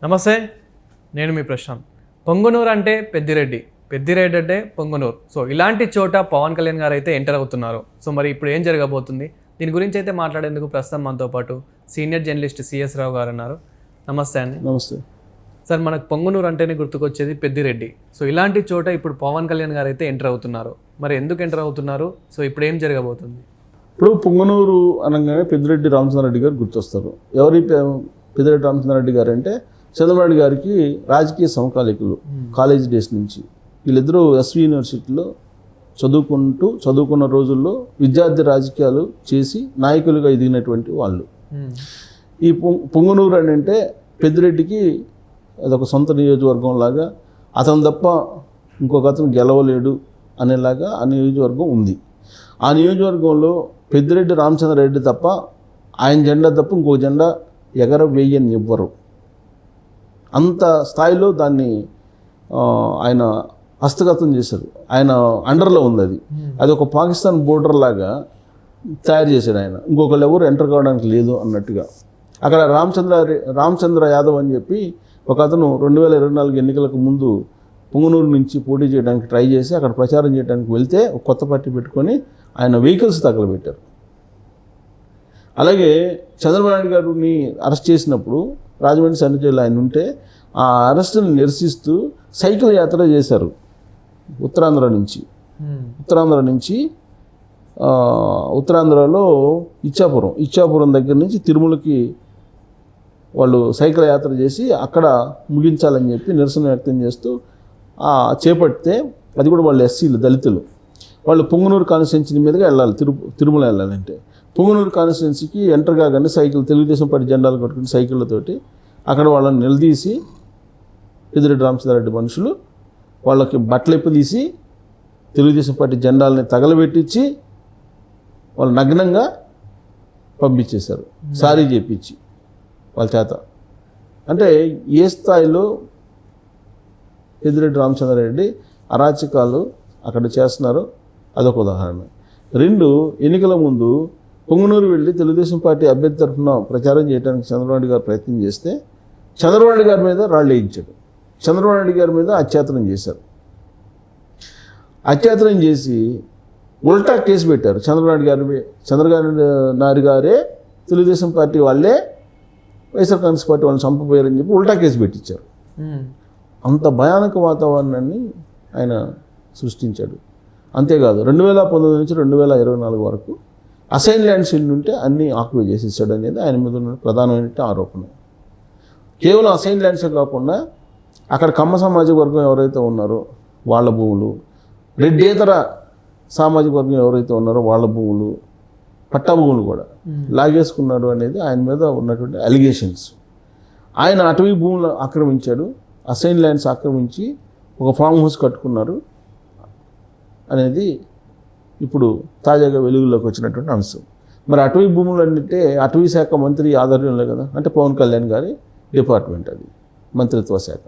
నమస్తే, నేను మీ ప్రశాంత్. పొంగనూరు అంటే పెద్దిరెడ్డి, పెద్దిరెడ్డి అంటే పొంగనూరు. సో ఇలాంటి చోట పవన్ కళ్యాణ్ గారు అయితే ఎంటర్ అవుతున్నారు. సో మరి ఇప్పుడు ఏం జరగబోతుంది, దీని గురించి అయితే మాట్లాడేందుకు ప్రస్తుతం మనతో పాటు సీనియర్ జర్నలిస్ట్ సిఎస్ రావు గారు ఉన్నారు. నమస్తే అండి. నమస్తే సార్. మనకు పొంగనూరు అంటేనే గుర్తుకొచ్చేది పెద్దిరెడ్డి. సో ఇలాంటి చోట ఇప్పుడు పవన్ కళ్యాణ్ గారు అయితే ఎంటర్ అవుతున్నారు. మరి ఎందుకు ఎంటర్ అవుతున్నారు, సో ఇప్పుడు ఏం జరగబోతుంది? ఇప్పుడు పొంగనూరు అనగానే పెద్దిరెడ్డి రామచంద్రారెడ్డి గారు గుర్తొస్తారు. ఎవరి పెద్దిరెడ్డి రామచంద్రారెడ్డి గారు అంటే చంద్రబాబు గారికి రాజకీయ సమకాలీకులు. కాలేజ్ డేస్ నుంచి వీళ్ళిద్దరూ ఎస్వి యూనివర్సిటీలో చదువుకున్న రోజుల్లో విద్యార్థి రాజకీయాలు చేసి నాయకులుగా ఎదిగినటువంటి వాళ్ళు. ఈ పొంగనూరు అని అంటే పెద్దిరెడ్డికి అదొక సొంత నియోజకవర్గం లాగా, అతను తప్ప ఇంకొక అతను గెలవలేడు అనేలాగా ఆ నియోజకవర్గం ఉంది. ఆ నియోజకవర్గంలో పెద్దిరెడ్డి రామచంద్రారెడ్డి తప్ప ఆయన జెండా తప్ప ఇంకో జెండా ఎగరవేయని ఇవ్వరు. అంత స్థాయిలో దాన్ని ఆయన హస్తగతం చేశారు. ఆయన అండర్లో ఉంది అది. అది ఒక పాకిస్తాన్ బోర్డర్ లాగా తయారు చేశాడు ఆయన. ఇంకొకళ్ళు ఎవరు ఎంటర్ కావడానికి లేదు అన్నట్టుగా. అక్కడ రామచంద్ర యాదవ్ అని చెప్పి ఒక అతను 2024 ఎన్నికలకు ముందు పొంగనూరు నుంచి పోటీ చేయడానికి ట్రై చేసి అక్కడ ప్రచారం చేయడానికి వెళ్తే ఒక కొత్త పార్టీ పెట్టుకొని ఆయన వెహికల్స్ తగలబెట్టారు. అలాగే చంద్రబాబు నాయుడు గారిని అరెస్ట్ చేసినప్పుడు రాజమండ్రి సెంట్రల్ జైల్లో ఆయన ఉంటే ఆ అరెస్టును నిరసిస్తూ సైకిల్ యాత్ర చేశారు. ఉత్తరాంధ్ర ఉత్తరాంధ్రలో ఇచ్చాపురం దగ్గర నుంచి తిరుమలకి వాళ్ళు సైకిల్ యాత్ర చేసి అక్కడ ముగించాలని చెప్పి నిరసన వ్యక్తం చేస్తూ చేపడితే, అది కూడా వాళ్ళు ఎస్సీలు, దళితులు. వాళ్ళు పొంగనూరు కాన్స్టిట్యున్సీ మీదుగా వెళ్ళాలి, తిరుమల వెళ్ళాలంటే. పొంగనూరు కాన్స్టిట్యున్సీకి ఎంటర్ కాగానే తెలుగుదేశం పార్టీ జెండాలు కట్టుకుని సైకిళ్ళతోటి అక్కడ వాళ్ళని నిలదీసి పెద్దిరెడ్డి రామచంద్రారెడ్డి మనుషులు వాళ్ళకి బట్టలు తీసి తెలుగుదేశం పార్టీ జెండాలని తగలబెట్టించి వాళ్ళు నగ్నంగా పంపించేశారు, సారీ చేపించి వాళ్ళ చేత. అంటే ఏ స్థాయిలో పెద్దిరెడ్డి రామచంద్రారెడ్డి అరాచకాలు అక్కడ చేస్తున్నారో అదొక ఉదాహరణ. 2, ఎన్నికల ముందు పొంగనూరు వెళ్ళి తెలుగుదేశం పార్టీ అభ్యర్థి తరఫున ప్రచారం చేయడానికి చంద్రబాబు నాయుడు గారు ప్రయత్నం చేస్తే చంద్రబాబు నాయుడు గారి మీద రాళ్ళు వేయించాడు. చంద్రబాబు నాయుడు గారి మీద అత్యాచారం చేశారు. అత్యాచారం చేసి ఉల్టా కేసు పెట్టారు. చంద్రబాబు నాయుడు గారే తెలుగుదేశం పార్టీ వాళ్ళే వైఎస్ఆర్ కాంగ్రెస్ పార్టీ వాళ్ళని చంపబోయారని చెప్పి ఉల్టా కేసు పెట్టించారు. అంత భయానక వాతావరణాన్ని ఆయన సృష్టించాడు. అంతేకాదు 2019 నుంచి 2024 వరకు అసైన్ ల్యాండ్స్ ఇల్లు ఉంటే అన్నీ ఆక్యుపై చేసేసాడు అనేది ఆయన మీద ఉన్న ప్రధానమైన ఆరోపణ. కేవలం అసైన్ ల్యాండ్సే కాకుండా అక్కడ కమ్మ సామాజిక వర్గం ఎవరైతే ఉన్నారో వాళ్ళ భూములు, రెడ్డేతర సామాజిక వర్గం ఎవరైతే ఉన్నారో వాళ్ళ భూములు, పట్టా భూములు కూడా లాగేసుకున్నాడు అనేది ఆయన మీద ఉన్నటువంటి అలిగేషన్స్. ఆయన అటవీ భూములు ఆక్రమించాడు, అసైన్ ల్యాండ్స్ ఆక్రమించి ఒక ఫామ్ హౌస్ కట్టుకున్నారు అనేది ఇప్పుడు తాజాగా వెలుగులోకి వచ్చినటువంటి అంశం. మరి అటవీ భూములు అంటే అటవీ శాఖ మంత్రి ఆధ్వర్యంలో కదా, అంటే పవన్ కళ్యాణ్ గారి డిపార్ట్మెంట్, అది మంత్రిత్వ శాఖ.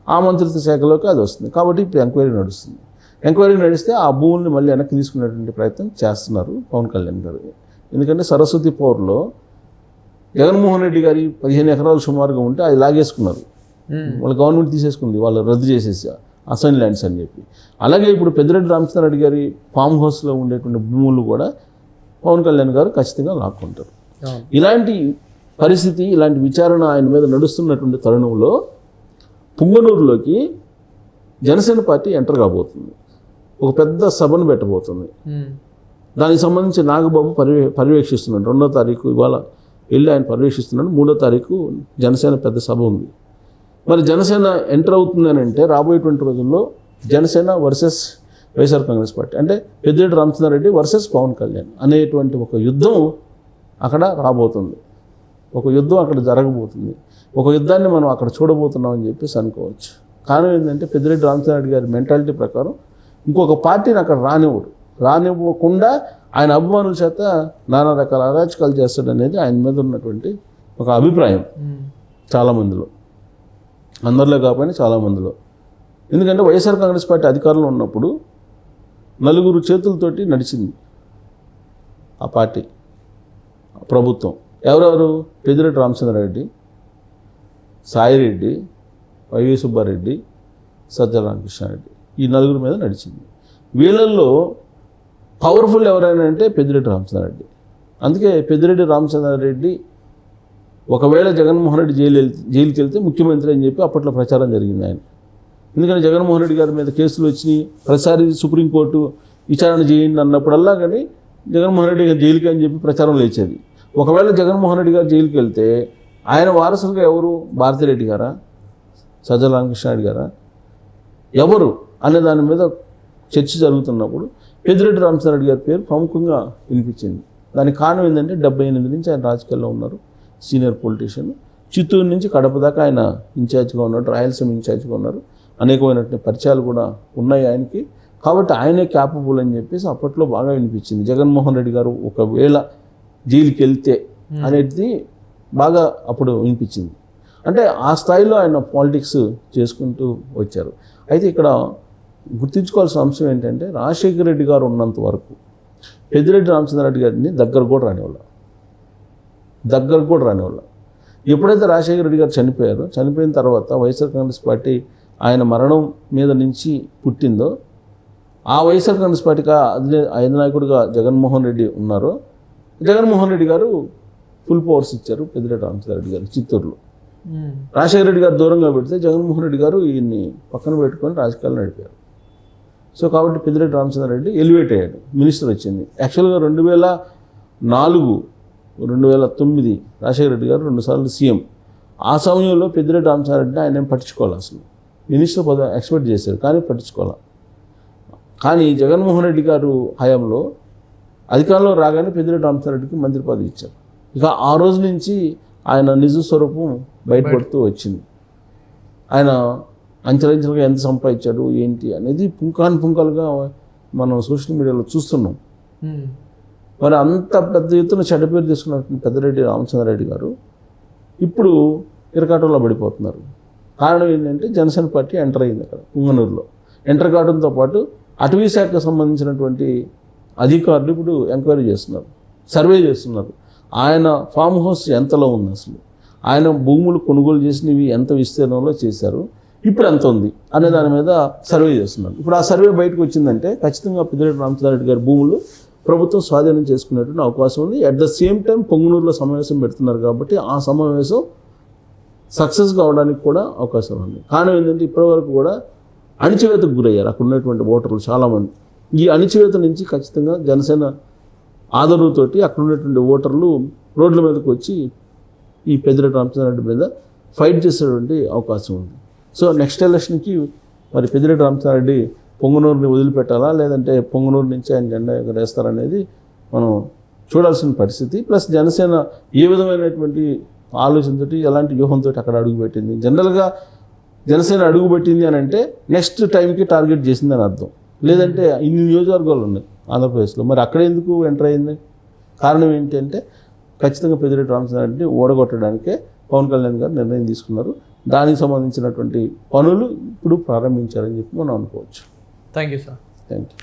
ఆ మంత్రిత్వ శాఖలోకి అది వస్తుంది. కాబట్టి ఇప్పుడు ఎంక్వైరీ నడిస్తే ఆ భూముల్ని మళ్ళీ వెనక్కి తీసుకునేటువంటి ప్రయత్నం చేస్తున్నారు పవన్ కళ్యాణ్ గారు. ఎందుకంటే సరస్వతి పవర్లో జగన్మోహన్ రెడ్డి గారి 15 ఎకరాలు సుమారుగా ఉంటే అది లాగేసుకున్నారు. వాళ్ళ గవర్నమెంట్ తీసేసుకుంది, వాళ్ళు రద్దు చేసేసి అసైన్ ల్యాండ్స్ అని చెప్పి. అలాగే ఇప్పుడు పెద్దిరెడ్డి రామచంద్రారెడ్డి గారి ఫామ్ హౌస్లో ఉండేటువంటి భూములు కూడా పవన్ కళ్యాణ్ గారు ఖచ్చితంగా లాక్కుంటారు. ఇలాంటి పరిస్థితి, ఇలాంటి విచారణ ఆయన మీద నడుస్తున్నటువంటి తరుణంలో పొంగనూరులోకి జనసేన పార్టీ ఎంటర్ కాబోతుంది. ఒక పెద్ద సభను పెట్టబోతుంది. దానికి సంబంధించి నాగబాబు పర్యవేక్షిస్తున్నాడు. 2వ తారీఖు ఇవాళ వెళ్ళి ఆయన పర్యవేక్షిస్తున్నాడు. 3వ తారీఖు జనసేన పెద్ద సభ ఉంది. మరి జనసేన ఎంటర్ అవుతుందని అంటే రాబోయేటువంటి రోజుల్లో జనసేన వర్సెస్ వైఎస్ఆర్ కాంగ్రెస్ పార్టీ, అంటే పెద్దిరెడ్డి రామచంద్రారెడ్డి వర్సెస్ పవన్ కళ్యాణ్ అనేటువంటి ఒక యుద్ధం అక్కడ రాబోతుంది. ఒక యుద్ధం అక్కడ జరగబోతుంది. ఒక యుద్ధాన్ని మనం అక్కడ చూడబోతున్నామని చెప్పేసి అనుకోవచ్చు. కారణం ఏంటంటే పెద్దిరెడ్డి రామచంద్రారెడ్డి గారి మెంటాలిటీ ప్రకారం ఇంకొక పార్టీని అక్కడ రానివ్వకుండా ఆయన అభిమానుల చేత నానా రకాల అరాచకాలు చేస్తాడనేది ఆయన మీద ఉన్నటువంటి ఒక అభిప్రాయం చాలామందిలో, అందరిలో కాకపోయినా చాలామందిలో. ఎందుకంటే వైఎస్ఆర్ కాంగ్రెస్ పార్టీ అధికారంలో ఉన్నప్పుడు 4 చేతులతోటి నడిచింది ఆ పార్టీ ప్రభుత్వం. ఎవరెవరు? పెద్దిరెడ్డి రామచంద్రారెడ్డి, సాయిరెడ్డి, వైవి సుబ్బారెడ్డి, సజ్జల రామకృష్ణారెడ్డి ఈ నలుగురి మీద నడిచింది. వీళ్ళల్లో పవర్ఫుల్ ఎవరైనా అంటే పెద్దిరెడ్డి రామచంద్రారెడ్డి. అందుకే పెద్దిరెడ్డి రామచంద్రారెడ్డి ఒకవేళ జగన్మోహన్ రెడ్డి జైలుకి వెళ్తే ముఖ్యమంత్రి అని చెప్పి అప్పట్లో ప్రచారం జరిగింది ఆయన. ఎందుకంటే జగన్మోహన్ రెడ్డి గారి మీద కేసులు వచ్చినాయి, ప్రతిసారి సుప్రీంకోర్టు విచారణ చేయండి అన్నప్పుడల్లా కానీ జగన్మోహన్ రెడ్డి గారు జైలుకి అని చెప్పి ప్రచారం లేచేది. ఒకవేళ జగన్మోహన్ రెడ్డి గారు జైలుకి వెళ్తే ఆయన వారసులుగా ఎవరు, భారతిరెడ్డి గారా, సజ్జల రామకృష్ణారెడ్డి గారా, ఎవరు అనే దాని మీద చర్చ జరుగుతున్నప్పుడు పెద్దిరెడ్డి రామచంద్రారెడ్డి గారి పేరు ప్రముఖంగా వినిపించింది. దానికి కారణం ఏంటంటే 78 నుంచి ఆయన రాజకీయాల్లో ఉన్నారు, సీనియర్ పొలిటీషియన్. చిత్తూరు నుంచి కడప దాకా ఆయన ఇన్ఛార్జ్గా ఉన్నారు, రాయలసీమ ఇన్ఛార్జ్గా ఉన్నారు. అనేకమైనటువంటి పరిచయాలు కూడా ఉన్నాయి ఆయనకి. కాబట్టి ఆయనే క్యాపబుల్ అని చెప్పేసి అప్పట్లో బాగా వినిపించింది. జగన్మోహన్ రెడ్డి గారు ఒకవేళ జైలుకి వెళ్తే అనేది బాగా అప్పుడు వినిపించింది. అంటే ఆ స్థాయిలో ఆయన పాలిటిక్స్ చేసుకుంటూ వచ్చారు. అయితే ఇక్కడ గుర్తుంచుకోవాల్సిన అంశం ఏంటంటే రాజశేఖర రెడ్డి గారు ఉన్నంత వరకు పెద్దిరెడ్డి రామచంద్రారెడ్డి గారిని దగ్గర కూడా రానివాళ్ళ. ఎప్పుడైతే రాజశేఖర రెడ్డి గారు చనిపోయారో, చనిపోయిన తర్వాత వైఎస్ఆర్ కాంగ్రెస్ పార్టీ ఆయన మరణం మీద నుంచి పుట్టిందో, ఆ వైఎస్ఆర్ కాంగ్రెస్ పార్టీకి అధినాయకుడిగా జగన్మోహన్ రెడ్డి ఉన్నారో, జగన్మోహన్ రెడ్డి గారు ఫుల్ పవర్స్ ఇచ్చారు పెద్దిరెడ్డి రామచంద్రారెడ్డి గారు చిత్తూరులో. రాజశేఖర రెడ్డి గారు దూరంగా పెడితే జగన్మోహన్ రెడ్డి గారు ఈయన్ని పక్కన పెట్టుకొని రాజకీయాలు నడిపారు. సో కాబట్టి పెద్దిరెడ్డి రామచంద్రారెడ్డి ఎలివేట్ అయ్యాడు, మినిస్టర్ వచ్చింది. యాక్చువల్గా 2004, 2009 రాజశేఖర రెడ్డి గారు 2 సార్లు సీఎం. ఆ సమయంలో పెద్దిరెడ్డి రామచంద్రారెడ్డిని ఆయన ఏం పట్టించుకోవాలి, అసలు మినిస్టర్ పదవి ఎక్స్పెక్ట్ చేశారు కానీ పట్టించుకోవాలి. కానీ జగన్మోహన్ రెడ్డి గారు హయాంలో అధికారంలో రాగానే పెద్దిరెడ్డి రామచంద్రారెడ్డికి మంత్రి పదవి ఇచ్చారు. ఇక ఆ రోజు నుంచి ఆయన నిజ స్వరూపం బయటపడుతూ వచ్చింది. ఆయన అంచెలంచెలుగా ఎంత సంపాదించాడు ఏంటి అనేది పుంకాలుగా మనం సోషల్ మీడియాలో చూస్తున్నాం. మరి అంత పెద్ద ఎత్తున చెడ్డ పేరు తీసుకున్నటువంటి పెద్దిరెడ్డి రామచంద్రారెడ్డి గారు ఇప్పుడు ఇరకాటంలో పడిపోతున్నారు. కారణం ఏంటంటే జనసేన పార్టీ ఎంటర్ అయింది అక్కడ పుంగనూరులో. ఎంటర్ కావడంతో పాటు అటవీ శాఖకు సంబంధించినటువంటి అధికారులు ఇప్పుడు ఎంక్వైరీ చేస్తున్నారు, సర్వే చేస్తున్నారు. ఆయన ఫామ్ హౌస్ ఎంతలో ఉంది, అసలు ఆయన భూములు కొనుగోలు చేసినవి ఎంత విస్తీర్ణంలో చేశారు, ఇప్పుడు ఎంత ఉంది అనే దాని మీద సర్వే చేస్తున్నారు. ఇప్పుడు ఆ సర్వే బయటకు వచ్చిందంటే ఖచ్చితంగా పెద్దిరెడ్డి రామచంద్రారెడ్డి గారి భూములు ప్రభుత్వం స్వాధీనం చేసుకునేటువంటి అవకాశం ఉంది. అట్ ద సేమ్ టైం పొంగునూరులో సమావేశం పెడుతున్నారు కాబట్టి ఆ సమావేశం సక్సెస్ కావడానికి కూడా అవకాశం ఉంది. కారణం ఏంటంటే ఇప్పటివరకు కూడా అణిచివేతకు గురయ్యారు అక్కడ ఉన్నటువంటి ఓటర్లు చాలామంది. ఈ అణిచివేత నుంచి ఖచ్చితంగా జనసేన ఆదరణతోటి అక్కడ ఉన్నటువంటి ఓటర్లు రోడ్ల మీదకి వచ్చి ఈ పెద్దిరెడ్డి రామచంద్రారెడ్డి మీద ఫైట్ చేసేటువంటి అవకాశం ఉంది. సో నెక్స్ట్ ఎలక్షన్కి మరి పెద్దిరెడ్డి రామచంద్రారెడ్డి పొంగనూరుని వదిలిపెట్టాలా, లేదంటే పొంగనూరు నుంచి ఆయన జెండా ఎగరేస్తారనేది మనం చూడాల్సిన పరిస్థితి. ప్లస్ జనసేన ఏ విధమైనటువంటి ఆలోచనతోటి ఎలాంటి వ్యూహంతో అక్కడ అడుగుపెట్టింది. జనరల్గా జనసేన అడుగుపెట్టింది అని అంటే నెక్స్ట్ టైంకి టార్గెట్ చేసిందని అర్థం. లేదంటే ఇన్ని నియోజకవర్గాలు ఉన్నాయి ఆంధ్రప్రదేశ్లో, మరి అక్కడ ఎందుకు ఎంటర్ అయింది? కారణం ఏంటంటే ఖచ్చితంగా పెద్దిరెడ్డి రామచంద్రారెడ్డిని ఓడగొట్టడానికే పవన్ కళ్యాణ్ గారు నిర్ణయం తీసుకున్నారు. దానికి సంబంధించినటువంటి పనులు ఇప్పుడు ప్రారంభించారని చెప్పి మనం అనుకోవచ్చు. Thank you sir. Thank you.